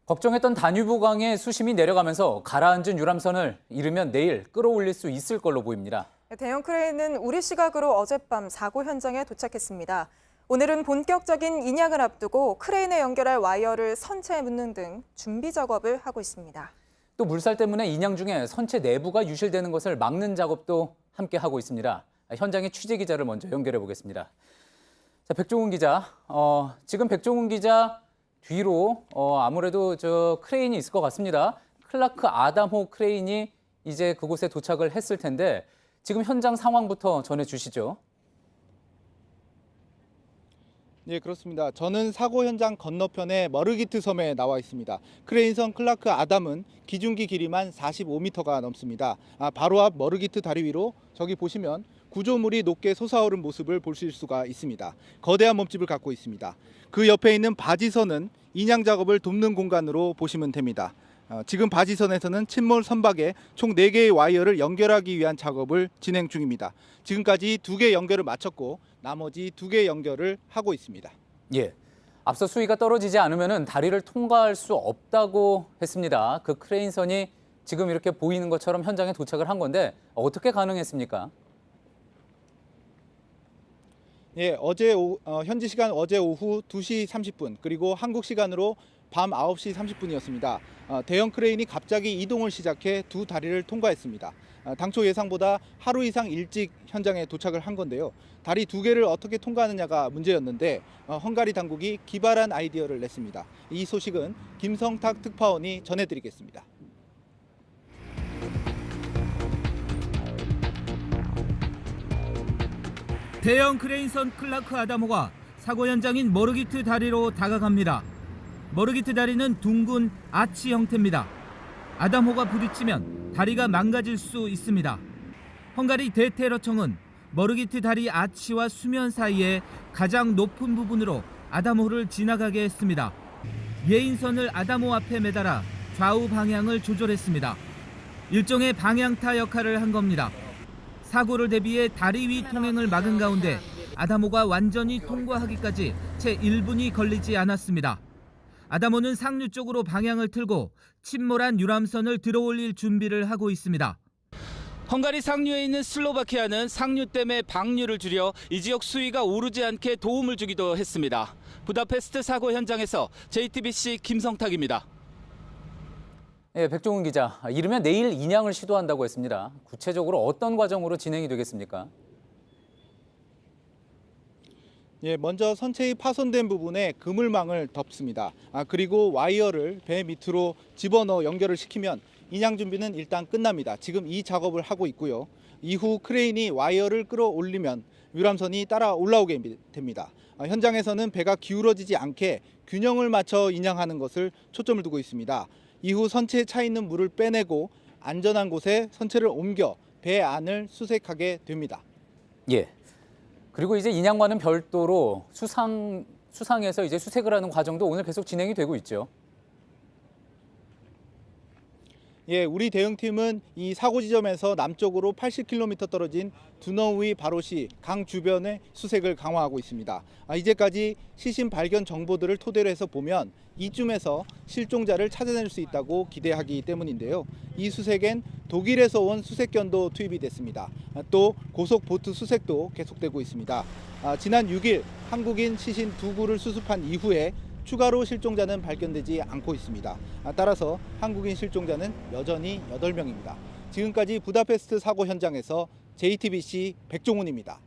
걱정했던 다뉴브강의 수심이 내려가면서 가라앉은 유람선을 이르면 내일 끌어올릴 수 있을 걸로 보입니다. 대형 크레인은 우리 시각으로 어젯밤 사고 현장에 도착했습니다. 오늘은 본격적인 인양을 앞두고 크레인에 연결할 와이어를 선체에 묶는 등 준비 작업을 하고 있습니다. 또 물살 때문에 인양 중에 선체 내부가 유실되는 것을 막는 작업도 함께 하고 있습니다. 현장의 취재 기자를 먼저 연결해 보겠습니다. 자, 백종훈 기자, 지금 백종훈 기자 뒤로 아무래도 저 크레인이 있을 것 같습니다. 클라크 아담호 크레인이 이제 그곳에 도착을 했을 텐데 지금 현장 상황부터 전해주시죠. 네, 그렇습니다. 저는 사고 현장 건너편의 머르기트 섬에 나와 있습니다. 크레인선 클라크 아담은 기중기 길이만 45m가 넘습니다. 바로 앞 머르기트 다리 위로 저기 보시면 구조물이 높게 솟아오른 모습을 보실 수가 있습니다. 거대한 몸집을 갖고 있습니다. 그 옆에 있는 바지선은 인양 작업을 돕는 공간으로 보시면 됩니다. 지금 바지선에서는 침몰 선박에 총 4개의 와이어를 연결하기 위한 작업을 진행 중입니다. 지금까지 2개 연결을 마쳤고 나머지 2개 연결을 하고 있습니다. 예, 앞서 수위가 떨어지지 않으면 다리를 통과할 수 없다고 했습니다. 그 크레인선이 지금 이렇게 보이는 것처럼 현장에 도착을 한 건데 어떻게 가능했습니까? 예, 현지 시간 어제 오후 2시 30분 그리고 한국 시간으로 밤 9시 30분이었습니다. 대형 크레인이 갑자기 이동을 시작해 두 다리를 통과했습니다. 당초 예상보다 하루 이상 일찍 현장에 도착을 한 건데요. 다리 2개를 어떻게 통과하느냐가 문제였는데 헝가리 당국이 기발한 아이디어를 냈습니다. 이 소식은 김성탁 특파원이 전해드리겠습니다. 대형 크레인선 클라크 아담호가 사고 현장인 머르기트 다리로 다가갑니다. 머르기트 다리는 둥근 아치 형태입니다. 아담호가 부딪히면 다리가 망가질 수 있습니다. 헝가리 대테러청은 머르기트 다리 아치와 수면 사이에 가장 높은 부분으로 아담호를 지나가게 했습니다. 예인선을 아담호 앞에 매달아 좌우 방향을 조절했습니다. 일종의 방향타 역할을 한 겁니다. 사고를 대비해 다리 위 통행을 막은 가운데 아담호가 완전히 통과하기까지 채 1분이 걸리지 않았습니다. 아담호는 상류 쪽으로 방향을 틀고 침몰한 유람선을 들어올릴 준비를 하고 있습니다. 헝가리 상류에 있는 슬로바키아는 상류댐의 방류를 줄여 이 지역 수위가 오르지 않게 도움을 주기도 했습니다. 부다페스트 사고 현장에서 JTBC 김성탁입니다. 예, 백종훈 기자, 이르면 내일 인양을 시도한다고 했습니다. 구체적으로 어떤 과정으로 진행이 되겠습니까? 예, 먼저 선체의 파손된 부분에 그물망을 덮습니다. 그리고 와이어를 배 밑으로 집어넣어 연결을 시키면 인양 준비는 일단 끝납니다. 지금 이 작업을 하고 있고요. 이후 크레인이 와이어를 끌어올리면 유람선이 따라 올라오게 됩니다. 현장에서는 배가 기울어지지 않게 균형을 맞춰 인양하는 것을 초점을 두고 있습니다. 이후 선체에 차 있는 물을 빼내고 안전한 곳에 선체를 옮겨 배 안을 수색하게 됩니다. 예. 그리고 이제 인양과는 별도로 수상에서 이제 수색을 하는 과정도 오늘 계속 진행이 되고 있죠. 예, 우리 대응팀은 이 사고 지점에서 남쪽으로 80km 떨어진 두너우이 바로시 강 주변의 수색을 강화하고 있습니다. 이제까지 시신 발견 정보들을 토대로 해서 보면 이쯤에서 실종자를 찾아낼 수 있다고 기대하기 때문인데요. 이 수색엔 독일에서 온 수색견도 투입이 됐습니다. 또 고속 보트 수색도 계속되고 있습니다. 지난 6일 한국인 시신 2구를 수습한 이후에 추가로 실종자는 발견되지 않고 있습니다. 따라서 한국인 실종자는 여전히 8명입니다. 지금까지 부다페스트 사고 현장에서 JTBC 백종훈입니다.